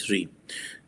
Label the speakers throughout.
Speaker 1: 3,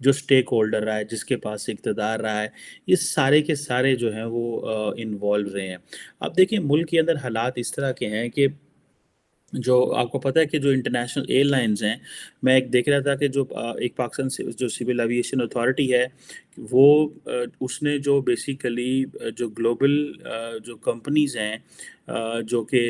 Speaker 1: جو stake holder رہا ہے، جس کے پاس اقتدار رہا ہے، یہ سارے کے سارے جو ہیں وہ انوالو رہے ہیں۔ اب دیکھیں ملک کے اندر حالات اس طرح کے ہیں کہ جو آپ کو پتہ ہے کہ جو انٹرنیشنل ایئر لائنز ہیں، میں ایک دیکھ رہا تھا کہ جو ایک پاکستان سے جو سول ایویشن اتھارٹی ہے، وہ اس نے جو بیسیکلی جو گلوبل جو کمپنیز ہیں جو کہ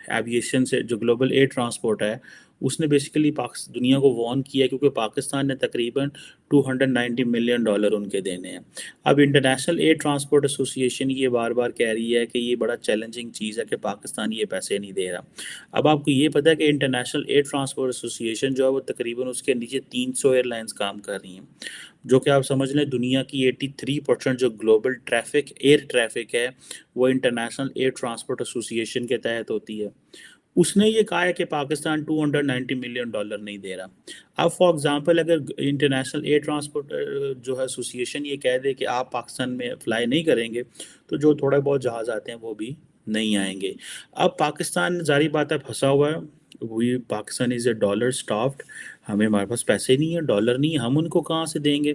Speaker 1: ایویشن سے جو گلوبل ایئر ٹرانسپورٹ ہے، اس نے بیسیکلی دنیا کو وارن کیا ہے، کیونکہ پاکستان نے تقریباً $290 ملین ان کے دینے ہیں۔ اب انٹرنیشنل ایئر ٹرانسپورٹ ایسوسی ایشن یہ بار بار کہہ رہی ہے کہ یہ بڑا چیلنجنگ چیز ہے کہ پاکستان یہ پیسے نہیں دے رہا۔ اب آپ کو یہ پتہ ہے کہ انٹرنیشنل ایئر ٹرانسپورٹ ایسوسی ایشن جو ہے وہ تقریباً اس کے نیچے 300 ایئر لائنز کام کر رہی ہیں، جو کہ آپ سمجھ لیں دنیا کی 83% جو گلوبل ٹریفک ایئر ٹریفک ہے وہ انٹرنیشنل ایئر ٹرانسپورٹ ایسوسی ایشن کے تحت ہوتی ہے۔ اس نے یہ کہا ہے کہ پاکستان $290 ملین نہیں دے رہا۔ اب فار ایگزامپل اگر انٹرنیشنل ایئر ٹرانسپورٹ جو ہے ایسوسی ایشن یہ کہہ دے کہ آپ پاکستان میں فلائی نہیں کریں گے، تو جو تھوڑے بہت جہاز آتے ہیں وہ بھی نہیں آئیں گے۔ اب پاکستان ظاہری بات ہے پھنسا ہوا ہے، وہی پاکستان از اے ڈالر اسٹافڈ، ہمارے پاس پیسے نہیں ہیں، ڈالر نہیں ہے، ہم ان کو کہاں سے دیں گے؟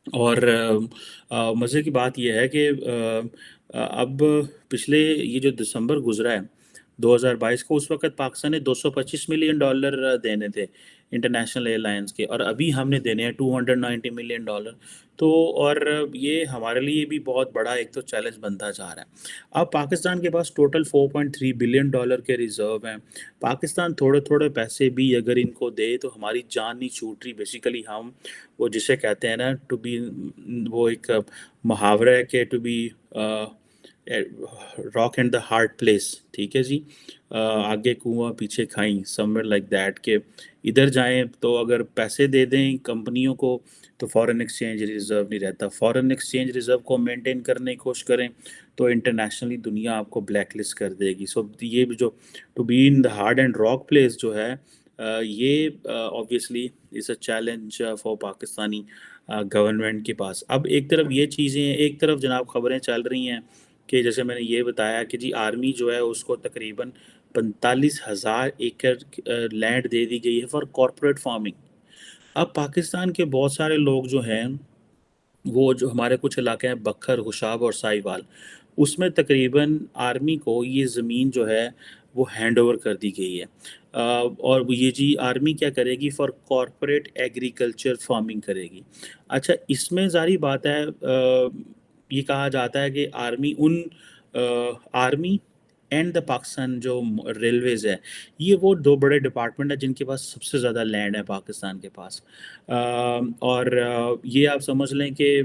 Speaker 1: اور مزے کی بات یہ ہے کہ اب پچھلے یہ جو دسمبر گزرا ہے 2022 کو، اس وقت پاکستان نے $225 ملین دینے تھے انٹرنیشنل ایئر لائنس کے، اور ابھی ہم نے دینے ہیں $290 ملین۔ تو اور یہ ہمارے لیے بھی بہت بڑا ایک تو چیلنج بنتا جا رہا ہے۔ اب پاکستان کے پاس ٹوٹل $4.3 بلین کے ریزرو ہیں۔ پاکستان تھوڑے تھوڑے پیسے بھی اگر ان کو دے تو ہماری جان نہیں چھوٹ رہی، بیسیکلی ہم وہ جسے کہتے ہیں نا ٹو بی، وہ ایک محاورہ ہے کہ to be rock and the hard place, ٹھیک ہے جی، آگے کنواں پیچھے کھائیں، سمویئر لائک دیٹ، کہ ادھر جائیں تو اگر پیسے دے دیں کمپنیوں کو تو فارن ایکسچینج ریزرو نہیں رہتا، فارن ایکسچینج ریزرو کو مینٹین کرنے کی کوشش کریں تو انٹرنیشنلی دنیا آپ کو بلیک لسٹ کر دے گی۔ سو یہ جو to be in the hard and rock place جو ہے، یہ obviously is a challenge for Pakistani government کے پاس۔ اب ایک طرف یہ چیزیں ہیں، ایک طرف جناب خبریں چل رہی ہیں کہ جیسے میں نے یہ بتایا کہ جی آرمی جو ہے اس کو تقریباً 45,000 ایکڑ لینڈ دے دی گئی ہے فار کارپوریٹ فارمنگ۔ اب پاکستان کے بہت سارے لوگ جو ہیں وہ جو ہمارے کچھ علاقے ہیں بکھر، خوشاب اور ساہیوال، اس میں تقریباً آرمی کو یہ زمین جو ہے وہ ہینڈ اوور کر دی گئی ہے، اور یہ جی آرمی کیا کرے گی؟ فار کارپوریٹ ایگریکلچر فارمنگ کرے گی۔ اچھا اس میں ظاہری بات ہے یہ کہا جاتا ہے کہ آرمی اینڈ دا پاکستان جو ریلویز ہے، یہ وہ دو بڑے ڈپارٹمنٹ ہیں جن کے پاس سب سے زیادہ لینڈ ہے پاکستان کے پاس، اور یہ آپ سمجھ لیں کہ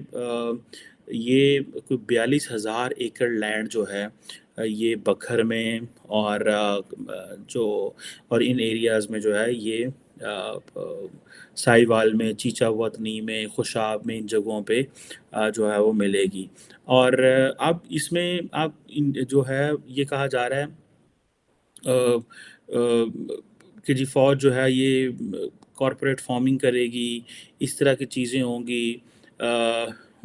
Speaker 1: یہ کوئی 42,000 ایکڑ لینڈ جو ہے یہ بکھر میں اور جو اور ان ایریاز میں جو ہے یہ ساہیوال میں، چیچا وطنی میں، خوشاب میں، ان جگہوں پہ جو ہے وہ ملے گی۔ اور اب اس میں اب جو ہے یہ کہا جا رہا ہے کہ جی فوج جو ہے یہ کارپوریٹ فارمنگ کرے گی، اس طرح کی چیزیں ہوں گی،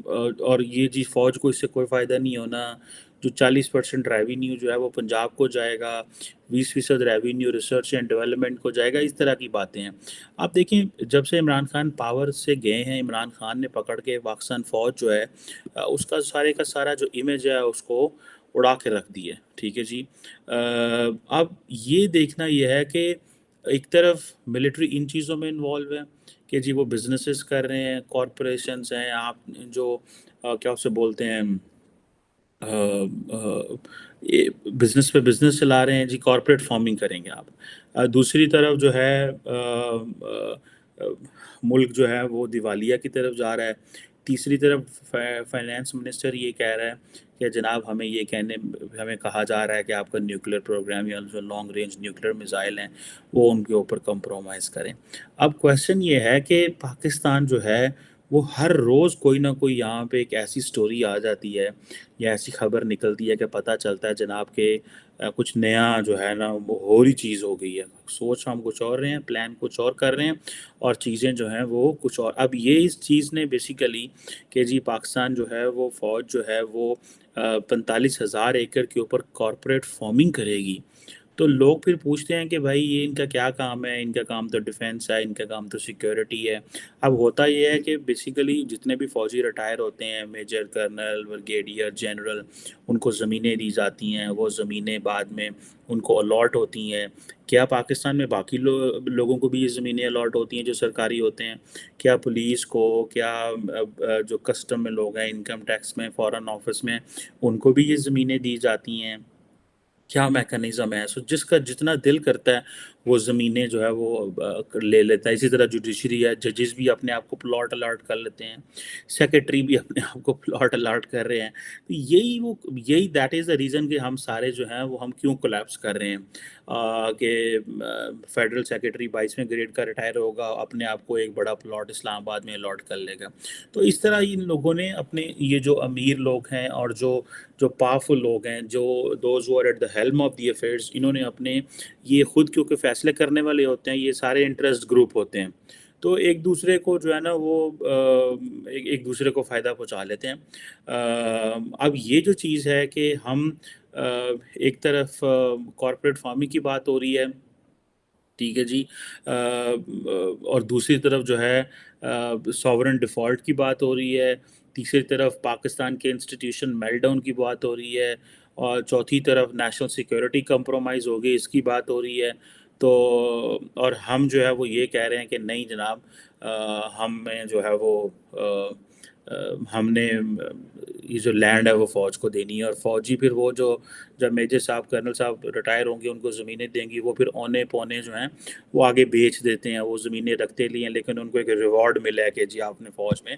Speaker 1: اور یہ جی فوج کو اس سے کوئی فائدہ نہیں ہونا، جو 40% ریونیو جو ہے وہ پنجاب کو جائے گا، 20% ریونیو ریسرچ اینڈ ڈیولپمنٹ کو جائے گا، اس طرح کی باتیں ہیں۔ آپ دیکھیں جب سے عمران خان پاور سے گئے ہیں، عمران خان نے پکڑ کے پاکستان فوج جو ہے اس کا سارے کا سارا جو امیج ہے اس کو اڑا کے رکھ دی ہے، ٹھیک ہے جی۔ اب یہ دیکھنا یہ ہے کہ ایک طرف ملٹری ان چیزوں میں انوالو ہے کہ جی وہ بزنسز کر رہے ہیں، کارپوریشنز ہیں، آپ جو کیا اسے بولتے ہیں، بزنس پہ بزنس چلا رہے ہیں جی، کارپوریٹ فارمنگ کریں گے آپ۔ دوسری طرف جو ہے ملک جو ہے وہ دیوالیہ کی طرف جا رہا ہے۔ تیسری طرف فائنانس منسٹر یہ کہہ رہا ہے کہ جناب ہمیں کہا جا رہا ہے کہ آپ کا نیوکلیر پروگرام یا جو لانگ رینج نیوکلیر میزائل ہیں وہ ان کے اوپر کمپرومائز کریں۔ اب کویسچن یہ ہے کہ پاکستان جو ہے وہ ہر روز کوئی نہ کوئی یہاں پہ ایک ایسی سٹوری آ جاتی ہے یا ایسی خبر نکلتی ہے کہ پتہ چلتا ہے جناب کہ کچھ نیا جو ہے نا وہ ہو رہی چیز ہو گئی ہے، سوچ ہم کچھ اور رہے ہیں، پلان کچھ اور کر رہے ہیں، اور چیزیں جو ہیں وہ کچھ اور۔ اب یہ اس چیز نے بیسیکلی کہ جی پاکستان جو ہے وہ فوج جو ہے وہ 45,000 ایکڑ کے اوپر کارپوریٹ فارمنگ کرے گی، تو لوگ پھر پوچھتے ہیں کہ بھائی یہ ان کا کیا کام ہے، ان کا کام تو ڈیفینس ہے، ان کا کام تو سیکیورٹی ہے۔ اب ہوتا یہ ہے کہ بیسیکلی جتنے بھی فوجی ریٹائر ہوتے ہیں، میجر، کرنل، بریگیڈیئر، جنرل، ان کو زمینیں دی جاتی ہیں، وہ زمینیں بعد میں ان کو الاٹ ہوتی ہیں۔ کیا پاکستان میں باقی لوگوں کو بھی یہ زمینیں الاٹ ہوتی ہیں جو سرکاری ہوتے ہیں؟ کیا پولیس کو، کیا جو کسٹم میں لوگ ہیں، انکم ٹیکس میں، فارن آفس میں، ان کو بھی یہ زمینیں دی جاتی ہیں؟ کیا میکانزم ہے؟ سو جس کا جتنا دل کرتا ہے وہ زمینیں جو ہے وہ لے لیتا ہے۔ اسی طرح جوڈیشری ہے، ججز بھی اپنے آپ کو پلاٹ الاٹ کر لیتے ہیں، سیکرٹری بھی اپنے آپ کو پلاٹ الاٹ کر رہے ہیں۔ تو یہی دیٹ از دا ریزن کہ ہم سارے جو ہیں وہ ہم کیوں کولیپس کر رہے ہیں، کہ فیڈرل سیکرٹری 22ویں گریڈ کا ریٹائر ہوگا، اپنے آپ کو ایک بڑا پلاٹ اسلام آباد میں الاٹ کر لے گا۔ تو اس طرح ان لوگوں نے اپنے یہ جو امیر لوگ ہیں اور جو پاورفل لوگ ہیں، جو those who are at the helm of the affairs, انہوں نے اپنے یہ خود کیونکہ فیصلے کرنے والے ہوتے ہیں، یہ سارے انٹرسٹ گروپ ہوتے ہیں، تو ایک دوسرے کو جو ہے نا وہ ایک دوسرے کو فائدہ پہنچا لیتے ہیں۔ اب یہ جو چیز ہے کہ ہم ایک طرف کارپوریٹ فارمنگ کی بات ہو رہی ہے، ٹھیک ہے جی، اور دوسری طرف جو ہے ساورن ڈیفالٹ کی بات ہو رہی ہے، تیسری طرف پاکستان کے انسٹیٹیوشن میل ڈاؤن کی بات ہو رہی ہے، اور چوتھی طرف نیشنل سیکیورٹی کمپرومائز ہوگی، اس کی بات ہو رہی ہے۔ تو اور ہم جو ہے وہ یہ کہہ رہے ہیں کہ نہیں جناب، ہمیں جو ہے وہ ہم نے یہ جو لینڈ ہے وہ فوج کو دینی ہے، اور فوجی پھر وہ جو جب میجر صاحب، کرنل صاحب ریٹائر ہوں گے، ان کو زمینیں دیں گی، وہ پھر اونے پونے جو ہیں وہ آگے بیچ دیتے ہیں، وہ زمینیں رکھتے لیے ہیں لیکن ان کو ایک ریوارڈ ملا ہے کہ جی آپ نے فوج میں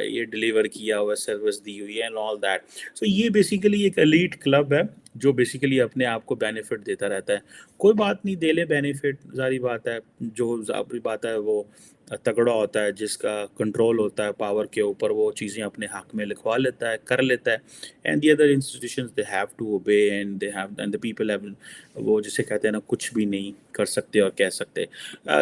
Speaker 1: یہ ڈیلیور کیا ہوا ہے، سروس دی ہوئی ہے اینڈ آل دیٹ۔ سو یہ بیسیکلی ایک ایلیٹ کلب ہے جو بیسیکلی اپنے آپ کو بینیفٹ دیتا رہتا ہے۔ کوئی بات نہیں، دے لے بینیفٹ، ظاہری بات ہے، جو ظاہری بات ہے وہ تگڑا ہوتا ہے، جس کا کنٹرول ہوتا ہے پاور کے اوپر، وہ چیزیں اپنے حق میں لکھوا لیتا ہے، کر لیتا ہے۔ And the other institutions they have to obey and they have and the people have, وہ جسے کہتے ہیں نا، کچھ بھی نہیں کر سکتے اور کہہ سکتے۔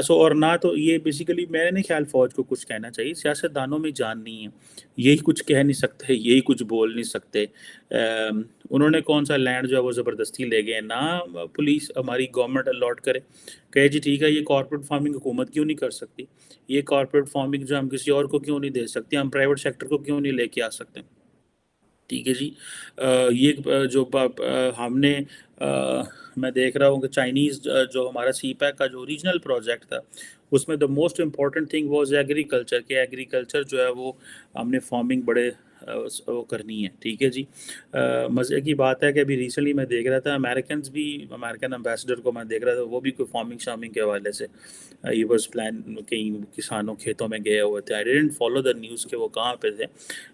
Speaker 1: سو اور نہ تو یہ بیسیکلی میرے نہیں خیال فوج کو کچھ کہنا چاہیے، سیاست دانوں میں جان نہیں ہے، یہی کچھ کہہ نہیں سکتے، یہی کچھ بول نہیں سکتے۔ انہوں نے کون سا لینڈ جو ہے وہ زبردستی لے گئے؟ نہ پولیس ہماری گورنمنٹ الاٹ کرے، کہے جی ٹھیک ہے، یہ کارپوریٹ فارمنگ حکومت کیوں نہیں کر سکتی؟ یہ کارپوریٹ فارمنگ جو ہم کسی اور کو کیوں نہیں دے سکتے؟ ہم پرائیویٹ سیکٹر کو کیوں نہیں لے کے آ سکتے؟ ٹھیک ہے جی، یہ جو ہم نے میں دیکھ رہا ہوں کہ چائنیز جو ہمارا سی پیک کا جو اوریجنل پروجیکٹ تھا، اس میں the most important thing was agriculture, کہ ایگریکلچر جو ہے وہ ہم نے فارمنگ بڑے وہ کرنی ہے۔ ٹھیک ہے جی، مزے کی بات ہے کہ ابھی ریسنٹلی میں دیکھ رہا تھا، امریکنز بھی، امریکن امبیسڈر کو میں دیکھ رہا تھا، وہ بھی کوئی فارمنگ شارمنگ کے حوالے سے ہی واز پلان، کہیں کسانوں کھیتوں میں گئے ہوئے تھے۔ I didn't follow the news کہ وہ کہاں پہ تھے،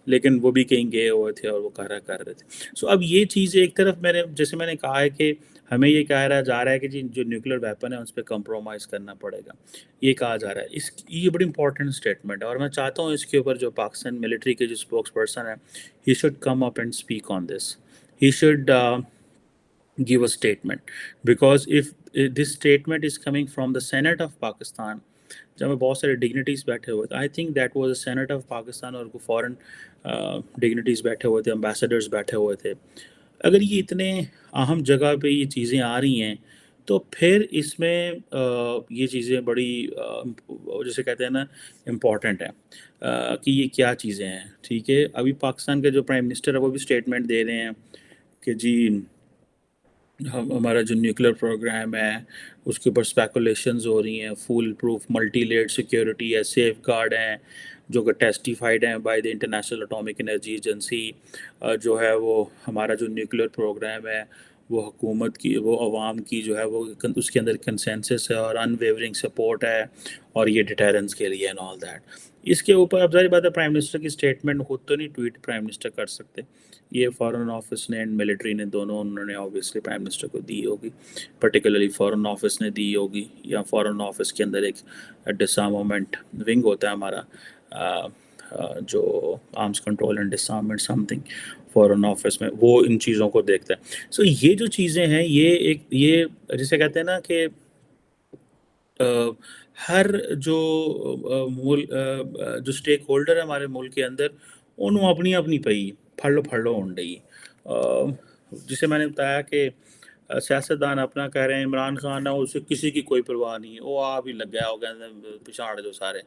Speaker 1: لیکن وہ بھی کہیں گئے ہوئے تھے اور وہ کر رہے تھے۔ سو اب یہ چیز ایک طرف جیسے میں نے کہا ہے کہ ہمیں یہ کہا جا رہا ہے کہ جی جو نیوکلیر ویپن ہے اس پہ کمپرومائز کرنا پڑے گا، یہ کہا جا رہا ہے۔ یہ بڑی امپورٹنٹ اسٹیٹمنٹ ہے، اور میں چاہتا ہوں اس کے اوپر جو پاکستان ملٹری کے جو اسپوکس پرسن ہے، he should come up and speak on this, he should give a statement, because if this statement is coming from the Senate of Pakistan، جہاں بہت سارے ڈگنیٹیز بیٹھے ہوئے تھے، I think that was a Senate of Pakistan, اور کوئی foreign dignities بیٹھے ہوئے تھے، امبیسڈرز بیٹھے ہوئے تھے، اگر یہ اتنے اہم جگہ پہ یہ چیزیں آ رہی ہیں تو پھر اس میں یہ چیزیں بڑی جیسے کہتے ہیں نا امپورٹنٹ ہیں، کہ یہ کیا چیزیں ہیں۔ ٹھیک ہے، ابھی پاکستان کے جو پرائم منسٹر ہے وہ بھی اسٹیٹمنٹ دے رہے ہیں کہ جی ہمارا جو نیوکلیر پروگرام ہے اس کے اوپر اسپیکولیشنز ہو رہی ہیں، foolproof multi layered security ہے، سیف گارڈ ہیں جو کہ ٹیسٹیفائڈ ہیں by the International Atomic Energy Agency, جو ہے وہ ہمارا جو نیوکلیر پروگرام ہے وہ حکومت کی، وہ عوام کی جو ہے وہ اس کے اندر کنسنسس ہے اور ان ویورنگ سپورٹ ہے، اور یہ ڈیٹرنس کے لیے اینڈ آل دیٹ۔ اس کے اوپر اب ظاہر بات ہے پرائم منسٹر کی اسٹیٹمنٹ خود تو نہیں ٹویٹ پرائم منسٹر کر سکتے، یہ فارن آفس نے اینڈ ملٹری نے دونوں، انہوں نے اوبیسلی پرائم منسٹر کو دی ہوگی، پرٹیکولرلی فارن آفس نے دی ہوگی، یا فارن آفس کے اندر ایک ڈسارمومنٹ ونگ ہوتا ہے ہمارا، جو arms control and disarmament some thing, foreign office میں وہ ان چیزوں کو دیکھتا ہے۔ سو یہ جو چیزیں ہیں، یہ جسے کہتے ہیں نا کہ ہر جو جو اسٹیک ہولڈر ہے ہمارے ملک کے اندر، انہوں اپنی اپنی پئی پھڑ لو ہون ڈئی، جسے میں نے بتایا کہ سیاستدان اپنا کہہ رہے ہیں، عمران خان ہے اسے کسی کی کوئی پرواہ نہیں ہے، وہ آپ ہی لگ گیا ہو گیا پچھاڑ جو سارے،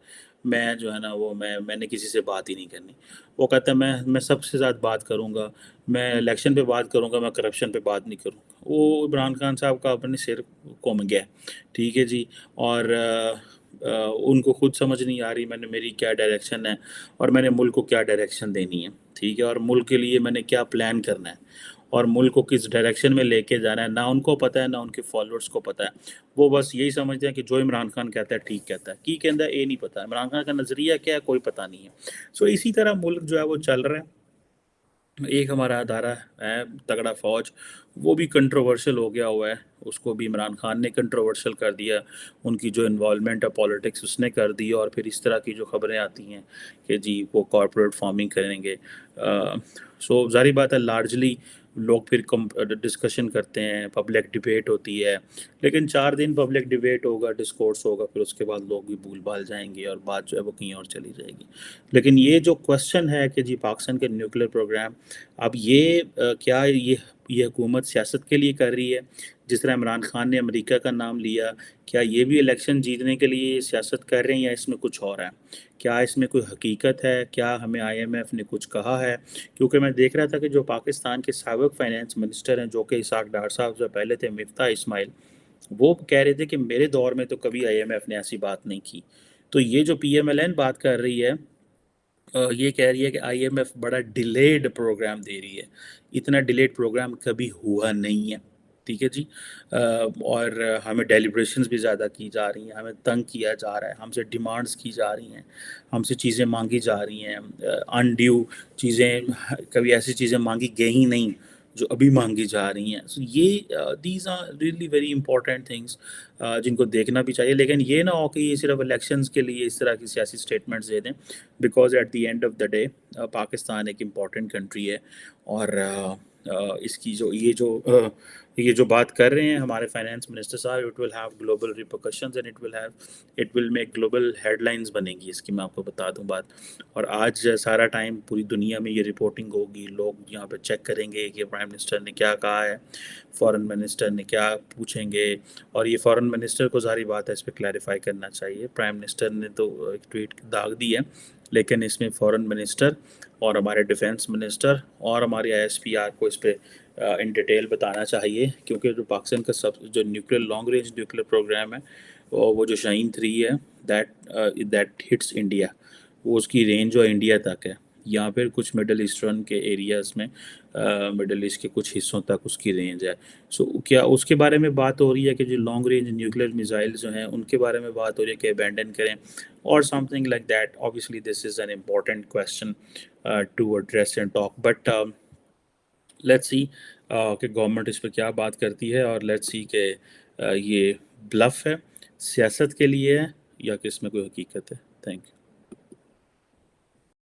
Speaker 1: میں جو ہے نا وہ میں نے کسی سے بات ہی نہیں کرنی۔ وہ کہتا ہے میں سب سے زیادہ بات کروں گا، میں الیکشن پہ بات کروں گا، میں کرپشن پہ بات نہیں کروں گا۔ وہ عمران خان صاحب کا اپنے سر قوم گیا، ٹھیک ہے جی۔ اور ان کو خود سمجھ نہیں آ رہی میری کیا ڈائریکشن ہے، اور میں نے ملک کو کیا ڈائریکشن دینی ہے، ٹھیک ہے، اور ملک کے لیے میں نے کیا پلان کرنا ہے، اور ملک کو کس ڈائریکشن میں لے کے جانا ہے، نہ ان کو پتہ ہے نہ ان کے فالوورز کو پتہ ہے۔ وہ بس یہی سمجھتے ہیں کہ جو عمران خان کہتا ہے ٹھیک کہتا ہے، کی کہتا ہے یہ نہیں پتہ، عمران خان کا نظریہ کیا ہے کوئی پتہ نہیں ہے۔ سو اسی طرح ملک جو ہے وہ چل رہا ہے۔ ایک ہمارا ادارہ ہے تگڑا فوج، وہ بھی کنٹروورشل ہو گیا ہوا ہے، اس کو بھی عمران خان نے کنٹروورشل کر دیا، ان کی جو انوالومنٹ ہے پالیٹکس اس نے کر دی، اور پھر اس طرح کی جو خبریں آتی ہیں کہ جی وہ کارپوریٹ فارمنگ کریں گے۔ سو ظاہری بات ہے لارجلی لوگ پھر ڈسکشن کرتے ہیں، پبلک ڈبیٹ ہوتی ہے، لیکن 4 دن پبلک ڈبیٹ ہوگا، ڈسکورس ہوگا، پھر اس کے بعد لوگ بھی بھول بھال جائیں گے اور بات جو ہے وہ کہیں اور چلی جائے گی۔ لیکن یہ جو کوشچن ہے کہ جی پاکستان کے نیوکلیر پروگرام، اب یہ کیا یہ حکومت سیاست کے لیے کر رہی ہے، جس طرح عمران خان نے امریکہ کا نام لیا، کیا یہ بھی الیکشن جیتنے کے لیے سیاست کر رہے ہیں یا اس میں کچھ اور ہے؟ کیا اس میں کوئی حقیقت ہے؟ کیا ہمیں آئی ایم ایف نے کچھ کہا ہے؟ کیونکہ میں دیکھ رہا تھا کہ جو پاکستان کے سابق فائنانس منسٹر ہیں، جو کہ اسحاق ڈار صاحب سے پہلے تھے، مفتاح اسماعیل، وہ کہہ رہے تھے کہ میرے دور میں تو کبھی آئی ایم ایف نے ایسی بات نہیں کی۔ تو یہ جو پی ایم ایل این بات کر رہی ہے، یہ کہہ رہی ہے کہ آئی ایم ایف بڑا ڈیلیڈ پروگرام دے رہی ہے، اتنا ڈیلیڈ پروگرام کبھی ہوا نہیں ہے، ٹھیک ہے جی۔ اور ہمیں ڈیلیبریشنز بھی زیادہ کی جا رہی ہیں، ہمیں تنگ کیا جا رہا ہے، ہم سے ڈیمانڈز کی جا رہی ہیں، ہم سے چیزیں مانگی جا رہی ہیں، انڈیو چیزیں، کبھی ایسی چیزیں مانگی گئی ہی نہیں جو ابھی مانگی جا رہی ہیں۔ سو یہ these are really very important things جن کو دیکھنا بھی چاہیے، لیکن یہ نہ ہو کہ یہ صرف الیکشنز کے لیے اس طرح کی سیاسی اسٹیٹمنٹس دے دیں، because at the end of the day Pakistan ایک امپورٹنٹ کنٹری ہے، اور اس کی یہ جو بات کر رہے ہیں ہمارے فائنانس منسٹر صاحب، it will have global repercussions and it will make global headlines بنے گی اس کی، میں آپ کو بتا دوں بات۔ اور آج سارا ٹائم پوری دنیا میں یہ رپورٹنگ ہوگی، لوگ یہاں پہ چیک کریں گے کہ پرائم منسٹر نے کیا کہا ہے، فارن منسٹر نے کیا پوچھیں گے، اور یہ فارن منسٹر کو ظاہری بات ہے اس پہ کلیریفائی کرنا چاہیے۔ پرائم منسٹر نے تو ایک ٹویٹ داغ دی ہے، لیکن اس میں فارن منسٹر اور ہمارے ڈیفنس منسٹر اور ہماری آئی ایس پی آر کو اس پہ ان ڈیٹیل بتانا چاہیے، کیونکہ جو پاکستان کا جو nuclear long range nuclear programme ہے، وہ جو شاہین 3 ہے، دیٹ ہٹس انڈیا، وہ اس کی رینج جو انڈیا تک ہے، یہاں پہ کچھ مڈل ایسٹرن کے ایریاز میں، مڈل ایسٹ کے کچھ حصوں تک اس کی رینج ہے۔ سو کیا اس کے بارے میں بات ہو رہی ہے کہ جو لانگ رینج نیوکلیر میزائل جو ہیں ان کے بارے میں بات ہو رہی ہے کہ ابینڈن کریں، اور some thing like that? obviously this is an important question to address and talk, but let's see کہ گورنمنٹ اس پہ کیا بات کرتی ہے، اور لیٹس سی کہ یہ بلف ہے، سیاست کے لیے ہے، یا کہ اس میں کوئی حقیقت ہے۔ Thank you.